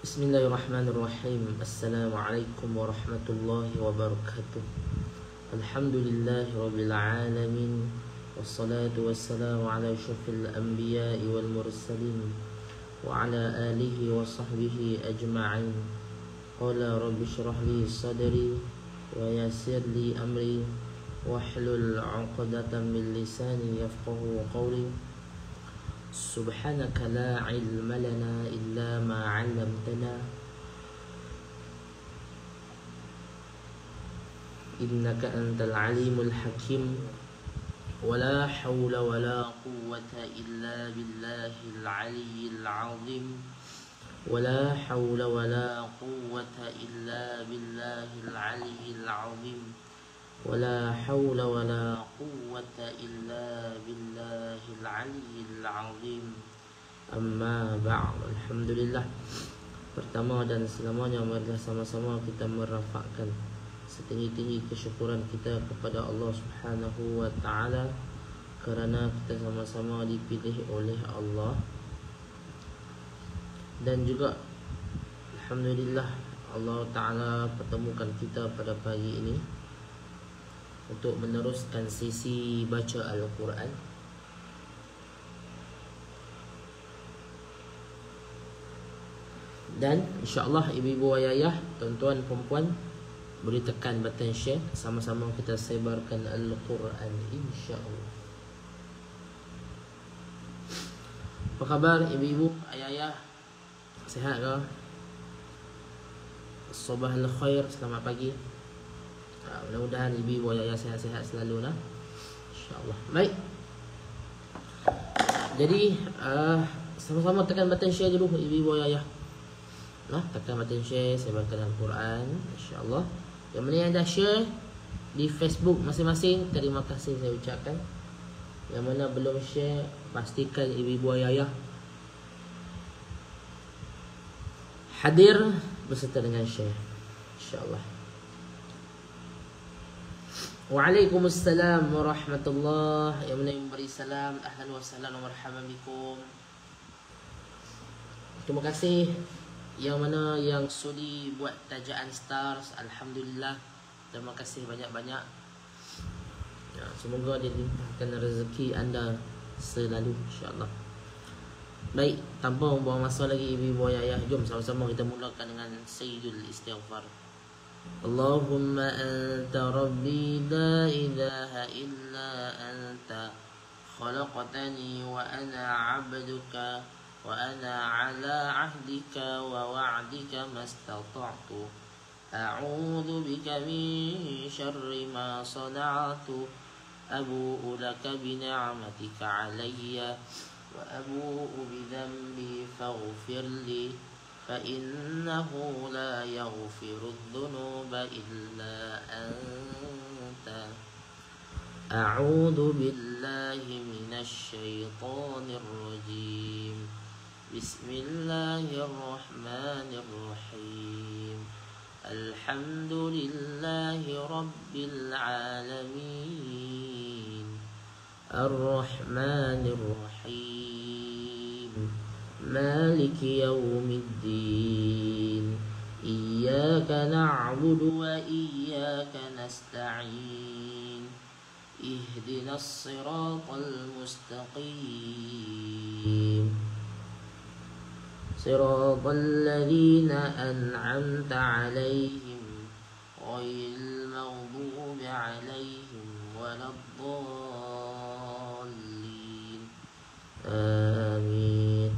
Bismillahirrahmanirrahim. Assalamualaikum warahmatullahi wabarakatuh. Alhamdulillahi rabbil alamin. Wassalatu wassalamu ala asyrafil anbiya'i wal mursalin wa ala alihi wa sahbihi ajma'in. Qala rabbi shrah li sadri wa yassir li amri wahlul 'uqdatam min lisani yafqahu qawli. Subhanaka la ilma lana illa ma 'allamtana innaka antal alimul hakim. Wala hawla wala quwwata illa billahil aliyyil 'azim. Wala hawla wala quwwata illa billahil aliyyil 'azim. ولا حول ولا قوة إلا بالله العلي العظيم. Amma ba'd. Alhamdulillah. Pertama dan selamanya marilah sama-sama kita merafakkan setinggi-tinggi kesyukuran kita kepada Allah Subhanahu wa taala kerana kita sama-sama dipilih oleh Allah. Dan juga alhamdulillah Allah taala pertemukan kita pada pagi ini untuk meneruskan sesi baca Al-Quran. Dan insya-Allah ibu-ibu ayah, tuan-tuan perempuan boleh tekan button share, sama-sama kita sebarkan Al-Quran insya-Allah. Apa khabar ibu-ibu ayah? Sihat ke? Sabahal khair, selamat pagi. Mudah-mudahan ibu ayah sihat-sihat selalu lah, insya-Allah. Baik. Jadi sama-sama tekan button share dulu ibu ayah. Nah, tekan button share, sebarkan Al-Quran insya-Allah. Yang mana yang dah share di Facebook masing-masing, terima kasih saya ucapkan. Yang mana belum share, pastikan ibu ayah hadir beserta dengan share insya-Allah. Waalaikumsalam warahmatullahi. Yang mana memberi salam, ahlan wa sahlan wa marhaban bikum. Terima kasih yang mana yang sudi buat tajaan stars, alhamdulillah. Terima kasih banyak-banyak. Ya, semoga dia limpahkan rezeki anda selalu insya-Allah. Baik, tanpa membuang masa lagi ibu ayah, jom sama-sama kita mulakan dengan Sayyidul Istighfar. Allahumma anta rabbi la ilaha illa anta khalaqtani wa ana 'abduka wa ana 'ala 'ahdika wa wa'dika mastata'tu a'udzu bika min syarri ma sana'tu abu'u laka bi ni'matika 'alayya wa abu'u bi dhanbi faghfir li فإنه لا يغفر الذنوب إلا أنت أعوذ بالله من الشيطان الرجيم بسم الله الرحمن الرحيم الحمد لله رب العالمين الرحمن الرحيم مالك يوم الدين إياك نعبد وإياك نستعين اهدنا الصراط المستقيم صراط الذين أنعمت عليهم غير المغضوب عليهم ولا الضالين آمين.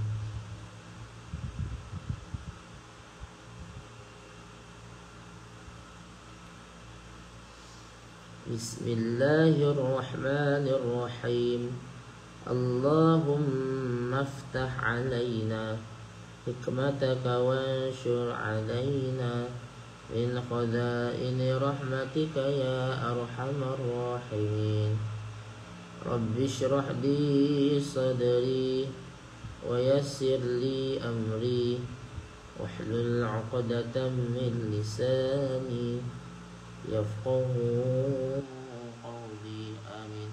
Bismillahirrahmanirrahim. Allahumma aftah alaina hikmataka wanshur alaina min khaza'ini rahmatika ya arhamar rahimin. Rabbi shrah li sadri wa yassir li amri wahlul 'uqdatam min lisani yafqahu qawli. Amin.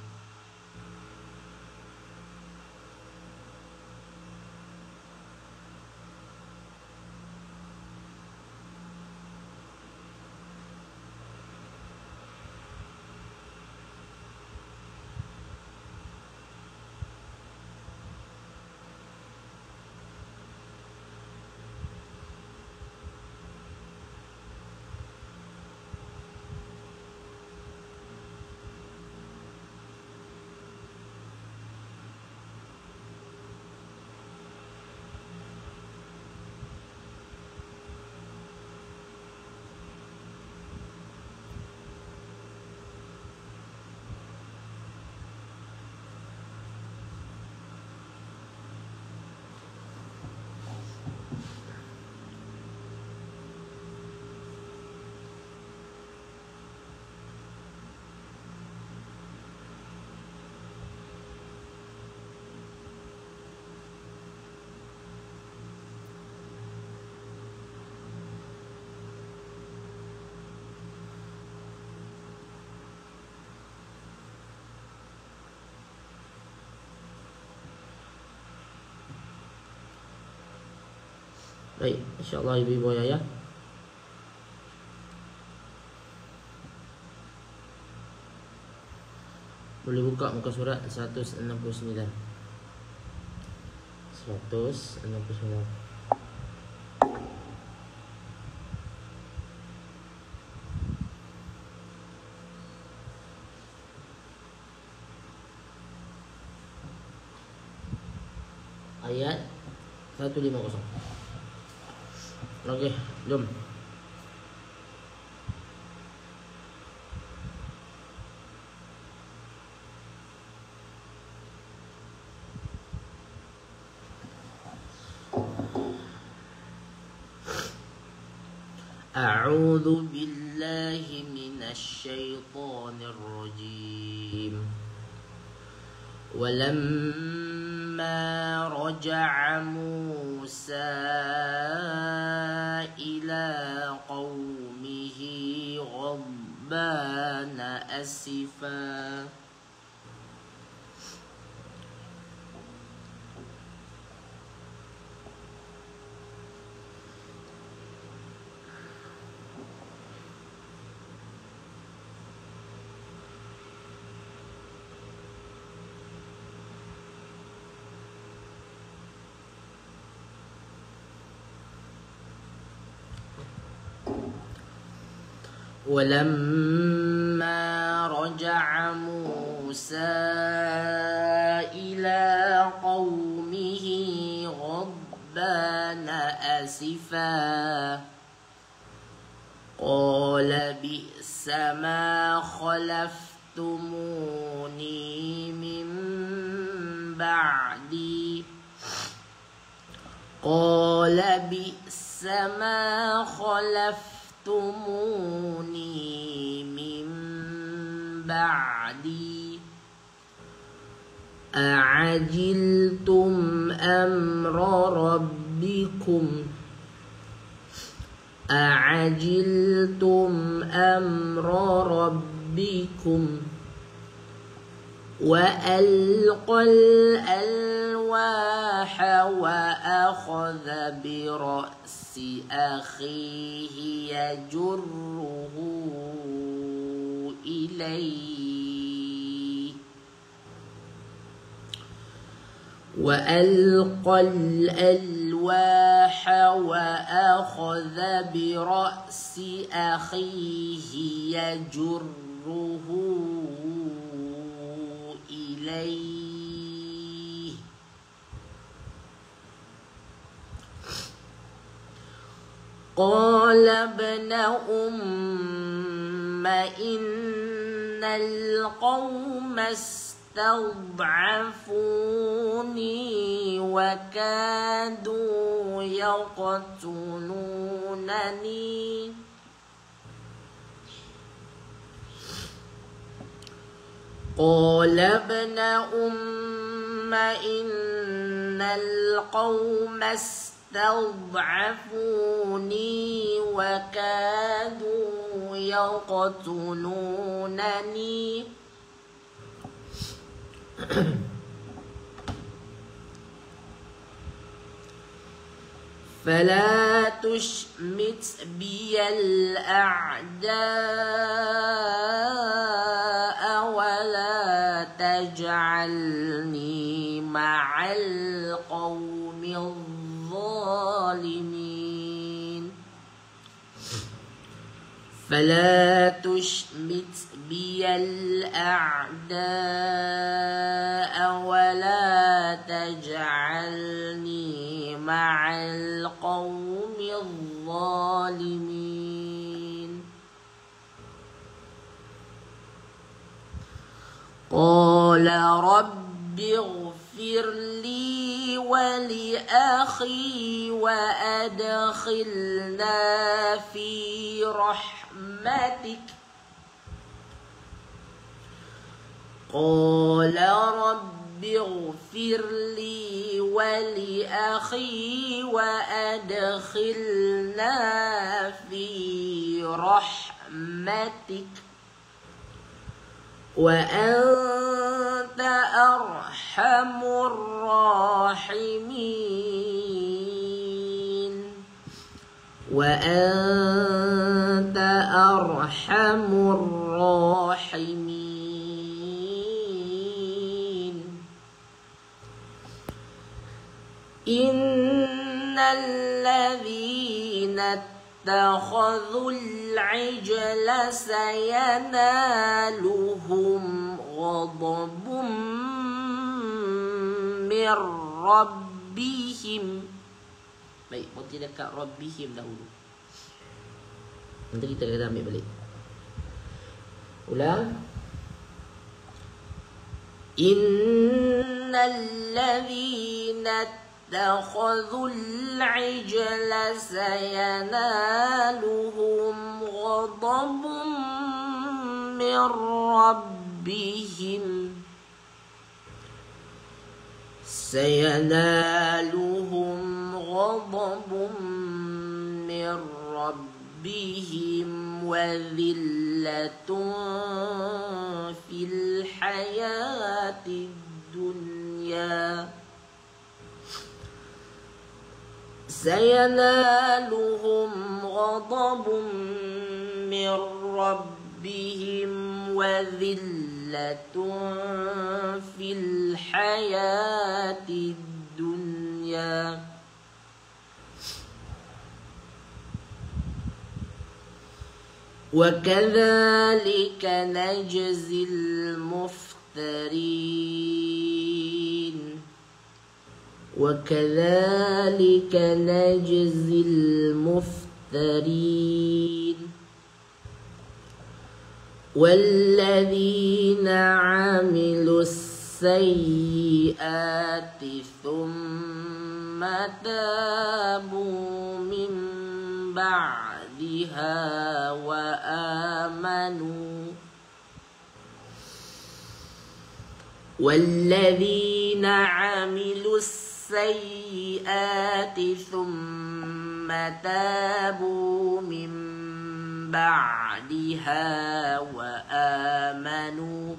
Baik, insya-Allah ibu-ibu ayah. Boleh buka muka surat 169. 169. Ayat 150. Okey, jom. أعوذ بالله من الشيطان الرجيم ولما رجع موسى إلى قومه غضبان أسفا ولما رجع موسى إلى قومه غضبان أسفا قال بئس ما خلفتموني من بعدي قال بئس ما خلفتموني من بعدي أعجلتم أمر ربكم وألقى الألواح وأخذ برأس أخيه يجره إليه وألقى الألواح وأخذ برأس أخيه يجره إليه قال ابن أم إن القوم استضعفوني وكادوا يقتلونني قال ابن أم إن القوم استضعفوني وكادوا يقتلونني فلا تشمت بي الأعداء ولا تجعلني مع القوم الظالمين فلا تشمت بي الأعداء ولا تجعلني مع القوم الظالمين قال رب اغفر لي ولأخي وأدخلنا في رحمتك قال رب اغفر لي ولأخي وأدخلنا في رحمتك وأنت أرحم الراحمين وأنت أرحم الراحمين إن الذين اتخذوا العجل سينالهم غضب من ربهم. Baik, berhenti dekat Rabbihim dahulu. Nanti kita kena ambil balik. Ulang. Innal ladzina ittakhadhul ijla sayanaluhum ghadabun min rabbihim. سينالهم غضب من ربهم وذلة في الحياة الدنيا. سينالهم غضب من ربهم وذلة في الحياة الدنيا. وكذلك نجزي المفترين. وكذلك نجزي المفترين. والذين عملوا السيئات ثم تابوا من بعدها وآمنوا. والذين عملوا السيئات ثم تابوا من بعدها وآمنوا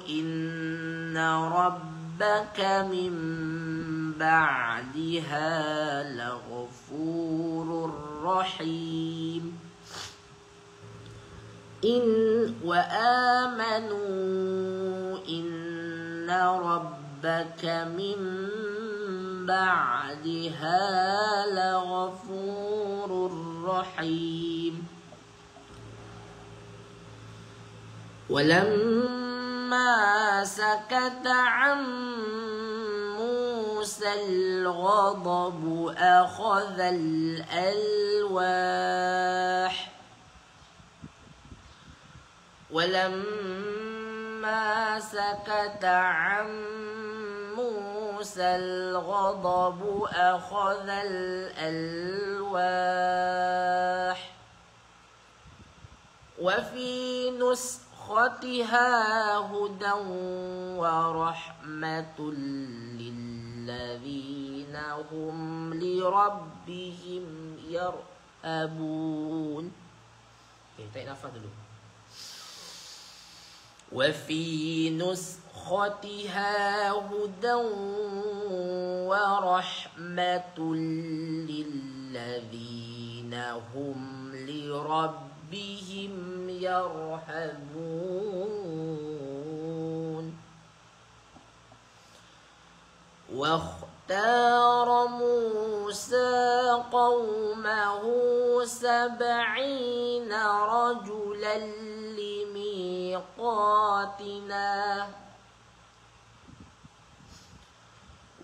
إن ربك من بعدها لغفور رحيم. وآمنوا إن ربك من بعدها لغفور رحيم. ولما سكت عن موسى الغضب أخذ الألواح. ولما سكت عن موسى الغضب أخذ الألواح. وفي نسختها هدى ورحمة للذين هم لربهم يرهبون. tarik nafas dulu. وفي نسختها هدى ورحمة للذين هم لربهم يرهبون. واختار موسى قومه 70 رجلا لميقاتنا.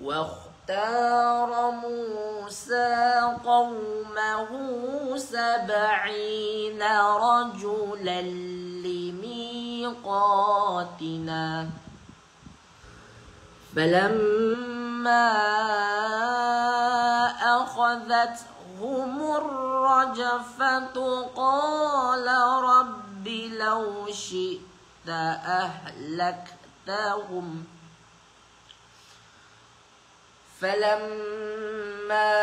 واختار موسى قومه 70 رجلا لميقاتنا. فلما أخذتهم الرجفة قال رب لو شئت أهلكتهم. فلما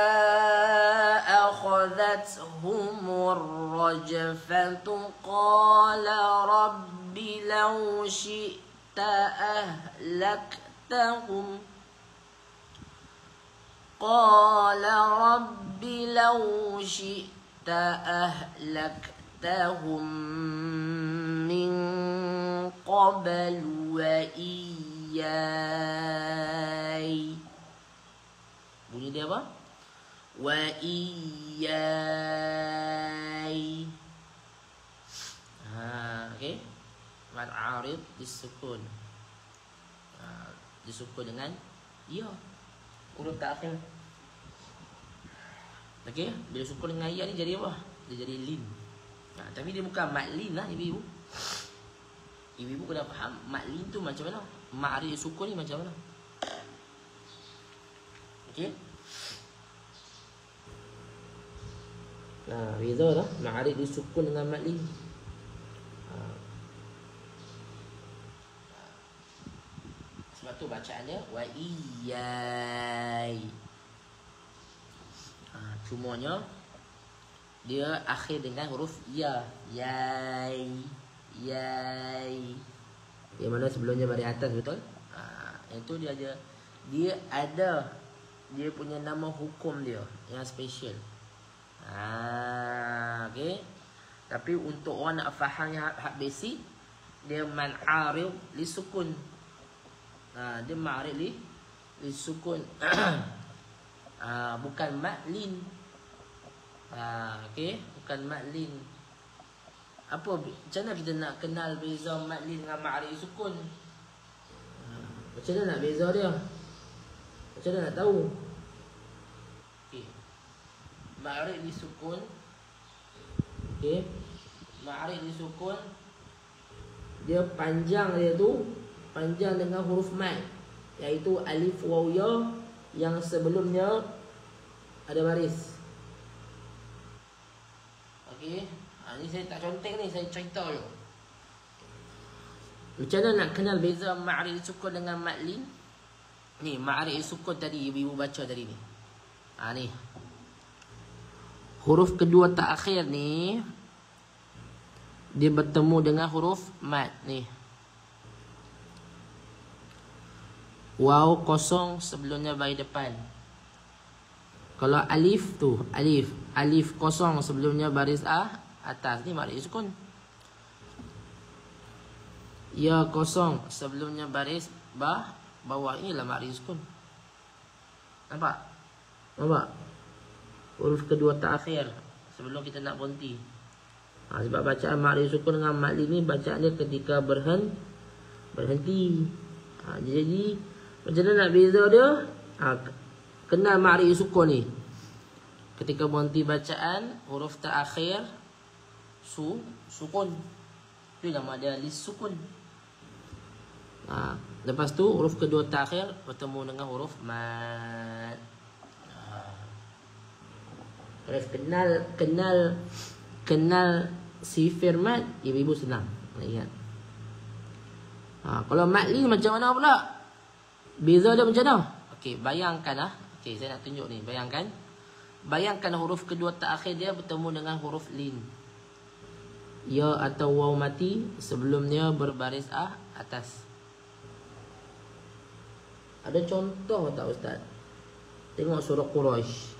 أخذتهم الرجفة قال رب لو شئت أهلكتهم Qala rabbi law syi'ta ahlaktahum min qablu wa iyyai. Bunyi dia apa? Wa iyyai. Okey. Mad arid disukun. Disukun dengan ya. Huruf terakhir. Okey, bila sukun dengan ya ni jadi apa? Dia jadi lin. Tapi dia bukan mad lin lah ibu-ibu. Ibu-ibu kena faham mad lin tu macam mana? Ma'rif sukun ni macam mana? Okey. Beza lah ma'rif disukun dengan mad lin. Sebab tu bacaan dia wa iyyai. Cumanya dia akhir dengan huruf ya. Yai. Yai. Yang mana sebelumnya baris atas, betul? Yang tu dia ada dia punya nama hukum dia yang special. Okey. Tapi untuk orang nak faham yang hak basic, dia man'arif li sukun. Dia ma'rif li sukun. Bukan maklin. Okey, bukan maklin. Macam mana kita nak kenal beza maklin dengan ma'rif sukun? Macam mana nak beza dia? Macam mana nak tahu? Okey. Ma'rif li sukun. Okey. Ma'rif li sukun, dia panjang dia tu panjang dengan huruf mad, iaitu alif waw ya yang sebelumnya ada baris. Okey. Ni saya tak contek ni, saya cerita je. Macam mana nak kenal beza ma'rif sukun dengan maklin? Ni ma'rif sukun tadi ibu-ibu baca tadi ni. Ni. Huruf kedua terakhir ni dia bertemu dengan huruf mad ni. Waw kosong sebelumnya baris depan. Kalau alif tu, alif kosong sebelumnya baris atas ni ma'rif sukun. Ya kosong sebelumnya baris bawah, inilah ma'rif sukun. Nampak? Huruf kedua terakhir sebelum kita nak berhenti. Sebab bacaan ma'rif sukun dengan maklin ni bacaan dia ketika berhenti. Jadi macam mana nak beza dia? Kenal ma'rif sukun ni. Ketika berhenti bacaan, huruf terakhir sukun. Itu nama dia lis sukun. Lepas tu huruf kedua terakhir bertemu dengan huruf mad. Kenal sifir mad, ibu-ibu senang nak ingat. Kalau maklin macam mana pula? Beza dia macam mana? Okey, bayangkan okey, saya nak tunjuk ni. Bayangkan huruf kedua terakhir dia bertemu dengan huruf lin. Ya atau waw mati sebelumnya berbaris atas. Ada contoh tak ustaz? Tengok surah Quraisy.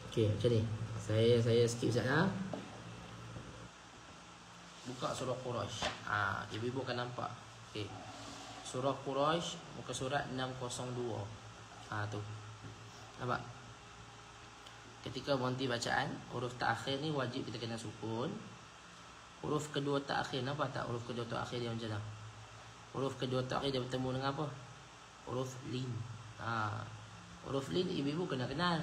Okey, macam ni. Saya skip sekejap. Buka surah Quraisy. Ibu-ibu akan nampak. Okey. Surah Quraisy muka surat 602. Tu. Nampak? Ketika berhenti bacaan, huruf terakhir ni wajib kita kena sukun. Huruf kedua terakhir, nampak tak huruf kedua terakhir dia macam mana? Huruf kedua terakhir dia bertemu dengan apa? Huruf lin. Huruf lin ibu-ibu kena kenal.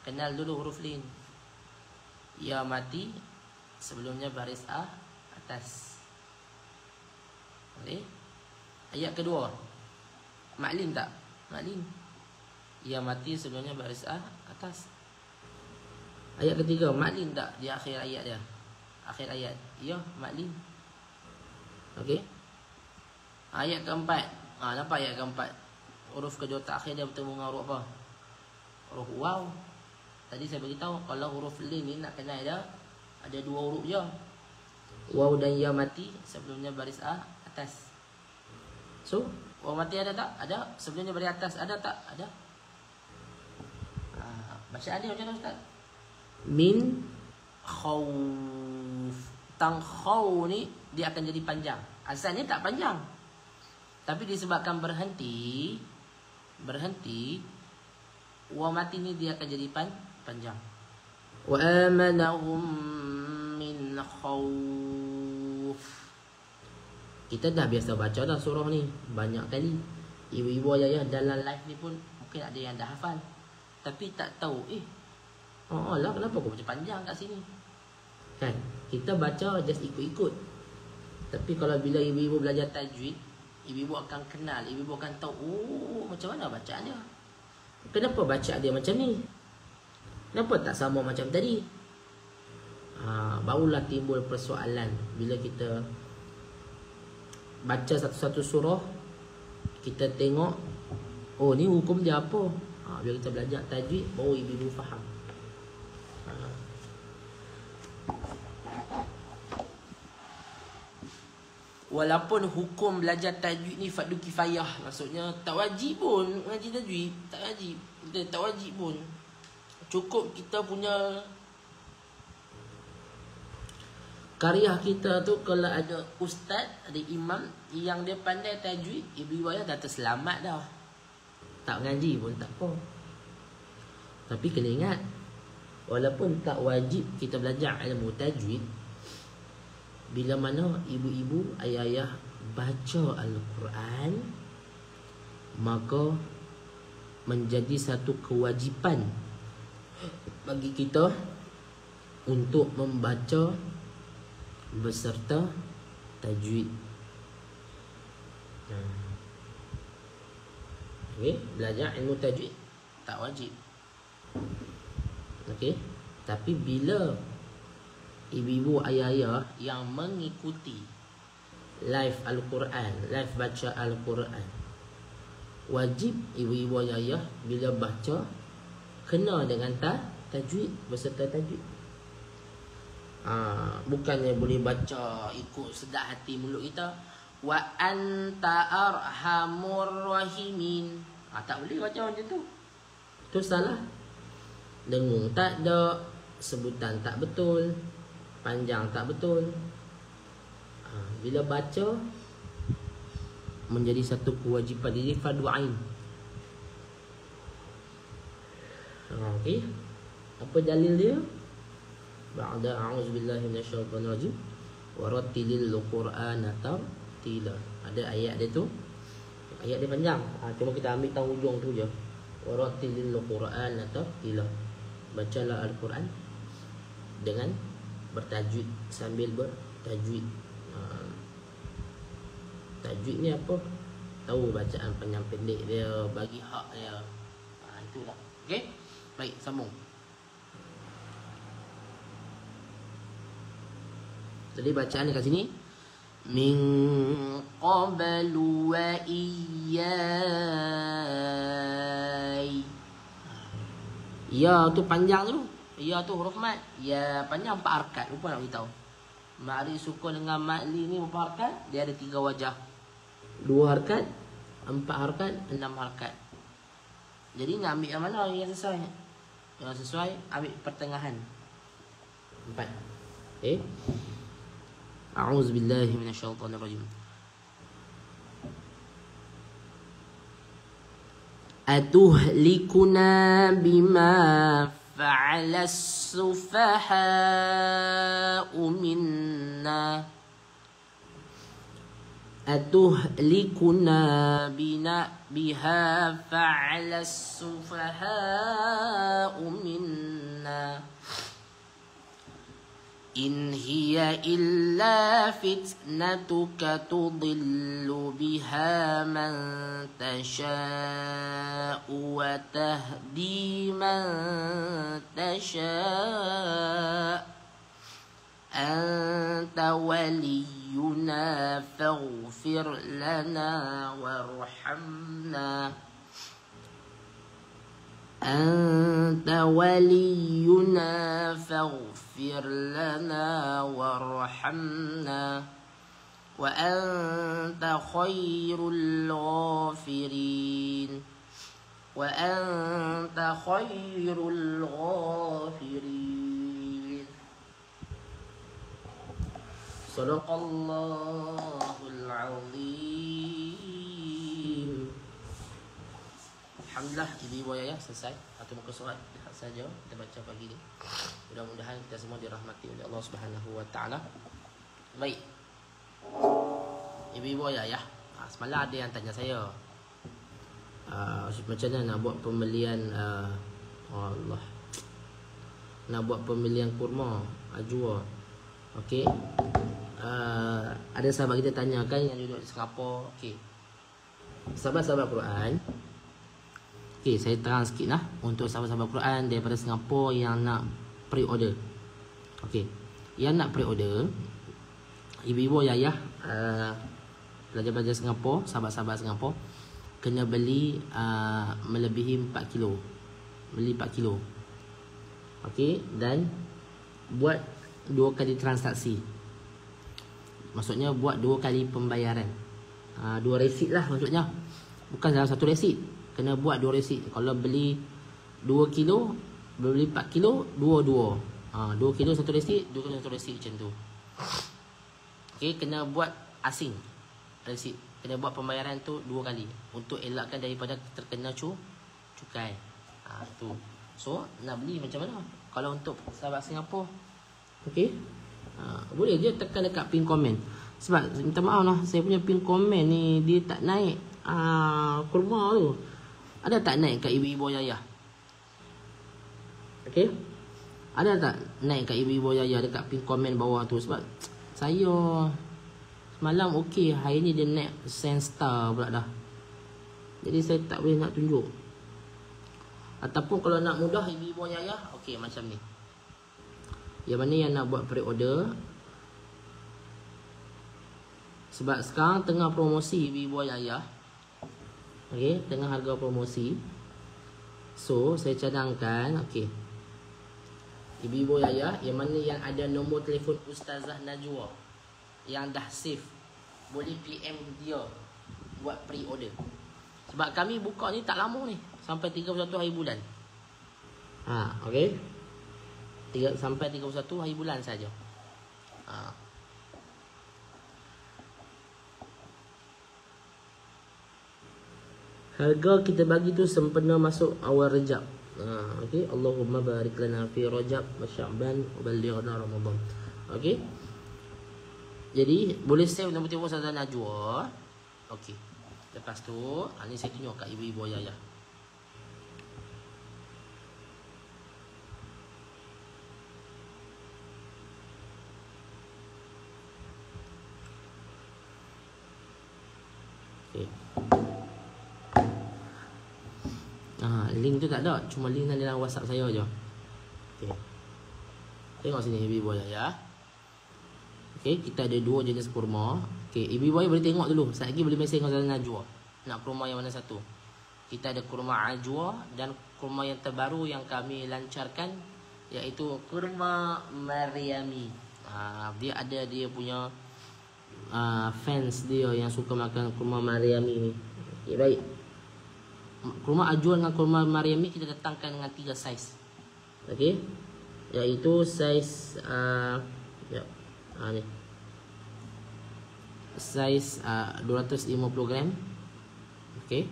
Kenal dulu huruf lin. Ya mati sebelumnya baris atas. Okey. Ayat kedua. Maklin tak? Maklin. Ya mati sebelumnya baris atas. Ayat ketiga, maklin tak di akhir ayat dia? Akhir ayat. Ya, maklin. Okey. Ayat keempat. Nampak ayat keempat? Huruf kedua terakhir dia bertemu dengan huruf apa? Huruf waw. Tadi saya beritahu kalau huruf lin ni nak kenal dia ada dua huruf je. Waw dan ya mati sebelumnya baris atas. So, orang mati ada tak? Ada. Sebelumnya beri atas ada tak? Ada. Bacaan dia macam mana Ustaz? Min khawf. Tang khaw ni dia akan jadi panjang. Asalnya tak panjang. Tapi disebabkan berhenti, wa mati ni dia akan jadi panjang. Wa amanahum min khawf. Kita dah biasa baca dah surah ni banyak kali. Ibu-ibu ayah dalam live ni pun mungkin ada yang dah hafal. Tapi tak tahu, lah kenapa kau baca panjang kat sini? Kan? Kita baca just ikut-ikut. Tapi kalau bila ibu-ibu belajar tajwid, ibu-ibu akan kenal, ibu-ibu akan tahu, macam mana bacaan dia. Kenapa baca dia macam ni? Kenapa tak sama macam tadi? Barulah timbul persoalan bila kita baca satu-satu surah, kita tengok, oh ni hukum dia apa? Bila kita belajar tajwid, baru ibu-ibu faham. Walaupun hukum belajar tajwid ni fardu kifayah, maksudnya tak wajib pun ngaji tajwid, tak wajib. Kita tak wajib pun. Cukup kita punya karya kita tu, kalau ada ustaz, ada imam yang dia pandai tajwid, ibu-ibu ayah dah terselamat dah. Tak ngaji pun tak apa. Tapi kena ingat, walaupun tak wajib kita belajar ilmu tajwid, bila mana ibu-ibu, ayah-ayah baca Al-Quran, maka menjadi satu kewajipan bagi kita untuk membaca beserta tajwid. Okay, belajar ilmu tajwid tak wajib. Okay, tapi bila ibu-ibu ayah-ayah yang mengikuti live Al-Quran, live baca Al-Quran, wajib ibu-ibu ayah-ayah bila baca kena dengan tajwid, beserta tajwid. Bukannya boleh baca ikut sedap hati mulut kita, wa anta arhamur rahimin. Tak boleh baca macam tu. Tu salah. Dengung tak ada, sebutan tak betul, panjang tak betul. Bila baca menjadi satu kewajipan, jadi fardu ain. Okey. Apa dalil dia? Ba'da a'udzubillahi minasyaitonir rajim wa rattilil qur'ana tartila. Ada ayat dia tu. Ayat dia panjang. Cuma kita ambil tahu hujung tu je. Wa rattilil qur'ana tartila. Bacalah Al-Quran dengan bertajwid, sambil bertajwid. Tajwid ni apa? Tahu bacaan panjang pendek dia, bagi hak dia. Itulah. Okey? Baik, sambung. Jadi bacaan ni kat sini, min qablu wa iyyai. Ya tu panjang tu. Ya tu huruf mat. Ya panjang 4 harakat. Lupa nak beritahu. Ma'ri sukun dengan ma'li ni berapa harakat? Dia ada 3 wajah. 2 harakat, 4 harakat, 6 harakat. Jadi nak ambil yang mana yang sesuai? Yang sesuai ambil pertengahan. 4. Okay. A'udzubillahi minasyaitonirrajim. Atuhlikuna bima fa'ala as-sufaha'u minna. Atuhlikuna biha fa'ala as-sufaha'u minna. In hiya illa fitnatuka tudillu biha man tasha'u wa tahdi man tasha'. Anta waliyuna faghfir lana warhamna. أنت ولينا فاغفر لنا وارحمنا وأنت khairul ghafirin. Wa anta khairul ghafirin. Sadaqallahul azim. Alhamdulillah, ibu ayah selesai satu muka surat saja kita baca pagi ni. Mudah-mudahan kita semua dirahmati oleh Allah Subhanahu wa taala. Baik. Ibu ayah, semalam ada yang tanya saya. Macam mana nak buat pembelian Allah. Nak buat pembelian kurma ajwa. Okey. Ada sahabat kita tanyakan yang duduk di Singapura. Okey. Sahabat-sahabat Quran. Okey, saya terang sikit lah untuk sahabat-sahabat Quran daripada Singapura yang nak pre-order. Okey. Yang nak pre-order, ibu-ibu ayah pelajar-pelajar Singapura, sahabat-sahabat Singapura kena beli melebihi 4 kilo. Beli 4 kilo. Okey, dan buat 2 kali transaksi. Maksudnya buat 2 kali pembayaran. 2 resit lah maksudnya. Bukan dalam satu resit. Kena buat 2 resit. Kalau beli 2 kilo, beli 4 kilo, 2 kilo satu resit, 2 kilo satu resit macam tu. Okey, kena buat asing resit. Kena buat pembayaran tu 2 kali untuk elakkan daripada terkena cukai. Tu. So, nak beli macam mana? Kalau untuk sahabat Singapura, okey. Boleh je tekan dekat pin komen. Sebab minta maaf lah, saya punya pin komen ni dia tak naik kurma tu. Ada tak naik kat ibu-ibu ayah? Okey. Ada tak naik kat ibu-ibu ayah dekat pin komen bawah tu? Sebab saya semalam okey, hari ni dia naik Senstar pula dah. Jadi saya tak boleh nak tunjuk. Ataupun kalau nak mudah ibu-ibu ayah, okey macam ni. Yang mana yang nak buat pre-order, sebab sekarang tengah promosi ibu-ibu ayah. Okey, tengah harga promosi. So, saya cadangkan, okey. Ibu-ibu ayah yang mana yang ada nombor telefon Ustazah Najwa yang dah save, boleh PM dia buat pre-order. Sebab kami buka ni tak lama ni, sampai 31 hari bulan. Okey. Sampai 31 hari bulan saja. Harga kita bagi tu sempena masuk awal Rejab. Okey, Allahumma barik lana fi Rajab wa Sya'ban wa ballighna Ramadan. Okey. Jadi boleh save nombor telefon Ustazah Najwa. Okey. Lepas tu, ni saya tunjuk kat ibu-ibu ayah. Okey. Link tu tak ada, cuma link dalam WhatsApp saya je. Okey. Tengok sini ibu-ibu ayah. Okey, kita ada 2 jenis kurma. Okey, ibu-ibu ayah boleh tengok dulu. Sekejap lagi boleh mesej dengan Ustazah Najwa. Nak kurma yang mana satu? Kita ada kurma ajwa dan kurma yang terbaru yang kami lancarkan, iaitu kurma Maryami. Dia ada dia punya fans dia yang suka makan kurma Maryami ni. Okey, baik. Kurma ajwa dengan kurma Maryami kita datangkan dengan 3 saiz. Okey. Iaitu saiz ni. Saiz 250 gram. Okey.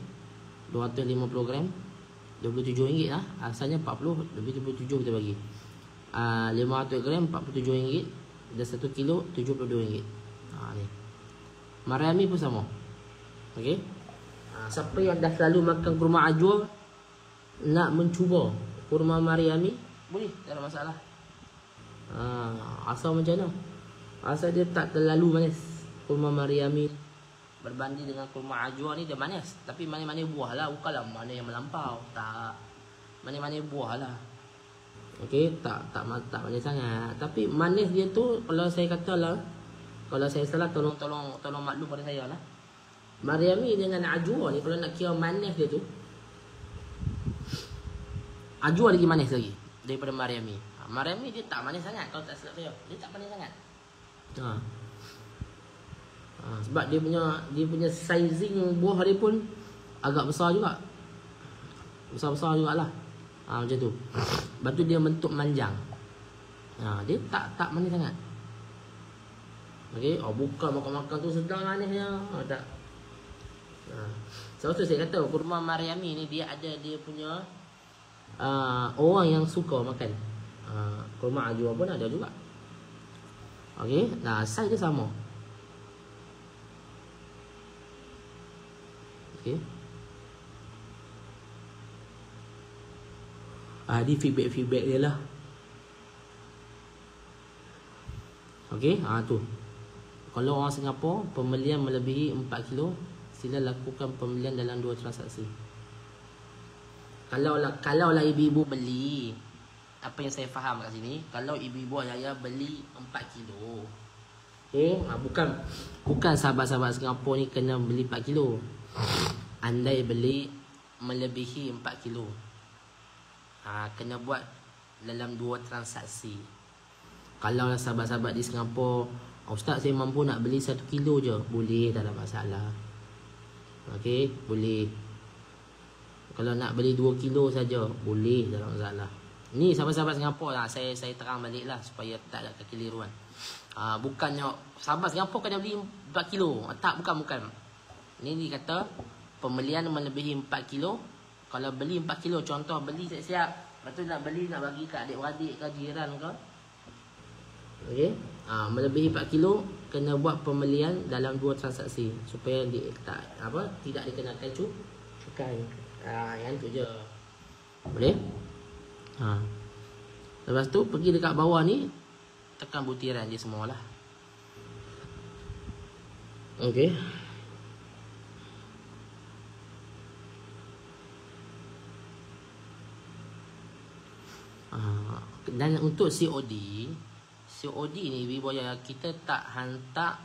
250 gram. RM27 lah. Asalnya 40, lebih 27 kita bagi. 500 gram RM47. Dan 1 kilo RM72. Ni. Maryami pun sama. Okey. Siapa yang dah selalu makan kurma ajwa, nak mencuba kurma Maryami, boleh, tak ada masalah. Asal macam mana? Asal dia tak terlalu manis. Kurma Maryami berbanding dengan kurma ajwa ni dia manis. Tapi mana-mana buah lah, bukanlah mana yang melampau. Tak. Mana-mana buah lah. Okey, tak manis sangat. Tapi manis dia tu, kalau saya kata lah, kalau saya salah tolong maklum pada saya lah. Maryami dengan ajwa ni, kalau nak kira manis dia tu, ajwa lagi manis lagi daripada Maryami. Maryami dia tak manis sangat kalau tak silap saya. Dia tak manis sangat. Sebab dia punya sizing buah dia pun agak besar juga. Besar-besar jugalah. Macam tu. Lepas tu dia bentuk manjang. Dia tak manis sangat. Okey, bukan makan-makan tu sedang manisnya. Tak. Sebab tu saya kata kurma Maryami ni dia punya orang yang suka makan. Kurma ajwa pun ada juga. Okey, saiz dia sama. Okey. Di feedback dia lah. Okey, tu. Kalau orang Singapura pembelian melebihi 4 kilo, sila lakukan pembelian dalam 2 transaksi. Kalau lah ibu-ibu beli, apa yang saya faham kat sini, kalau ibu-ibu ayah beli 4 kilo. Okey, bukan sahabat-sahabat Singapura ni kena beli 4 kilo. Andai beli melebihi 4 kilo. Kena buat dalam 2 transaksi. Kalau sahabat-sahabat di Singapura, Ustaz saya mampu nak beli 1 kilo je, boleh, tak ada masalah. Okey, boleh. Kalau nak beli 2 kilo saja, boleh, tak ada masalah. Ni sahabat-sahabat Singapura lah, saya terang balik lah supaya tak ada kekeliruan. Bukannya sahabat Singapura kena beli 4 kilo. Tak, bukan. Ni dikata pembelian melebihi 4 kilo. Kalau beli 4 kilo, contoh beli siap-siap, lepas tu nak beli, nak bagi kat adik-beradik ke jiran ke. Okey, melebihi 4 kilo kena buat pembelian dalam 2 transaksi supaya tidak dikenakan cukai. Yang tu je. Boleh? Lepas tu pergi dekat bawah ni, tekan butiran je semualah. Okey. Dan untuk COD ni ibu ayah kita tak hantar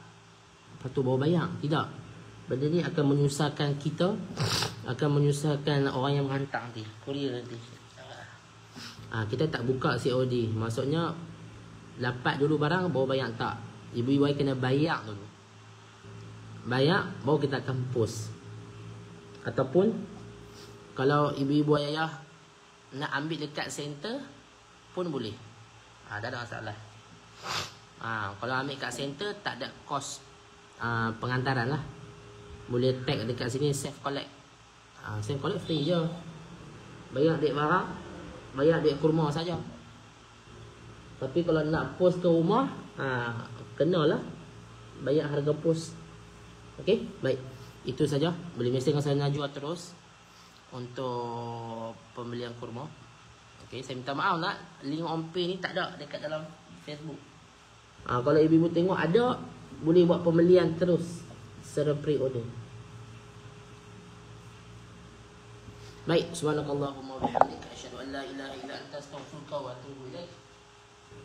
lepas tu bawa bayar. Tidak. Benda ni akan menyusahkan kita, akan menyusahkan orang yang menghantar nanti, kurier nanti. Kita tak buka COD. Maksudnya dapat dulu barang bawa bayar, tak. Ibu ayah kena bayar dulu. Bayar baru kita akan post. Ataupun kalau ibu ayah nak ambil dekat center pun boleh. Tak ada masalah. Kalau ambil kat center tak ada kos pengantaran lah. Boleh tag dekat sini safe collect. Safe collect free je. Bayar duit barang, bayar duit kurma saja. Tapi kalau nak post ke rumah, kenalah bayar harga post. Okey, baik. Itu saja. Boleh mesej dengan saya Najwa terus untuk pembelian kurma. Okay, saya minta maaf nak link OnPay ni tak ada dekat dalam Facebook. Kalau ibu-ibu tengok ada, boleh buat pembelian terus secara pre-order. Baik, subhanakallahumma wa bihamdika asyhadu an la ilaha illa anta astaghfiruka wa atubu ilaik.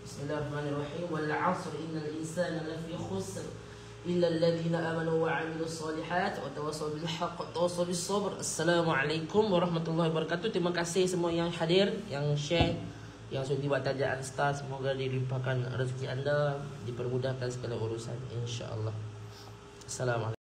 Bismillahirrahmanirrahim. Wal 'asr innal insana lafi khusr illa alladhina amanu wa 'amilus solihat wa tawassaw bil haqq wa tawassaw bis sabr. Assalamualaikum warahmatullahi wabarakatuh. Terima kasih semua yang hadir, yang share, yang sudi buat tajaan star. Semoga dilimpahkan rezeki anda, dipermudahkan segala urusan insya-Allah. Assalamualaikum.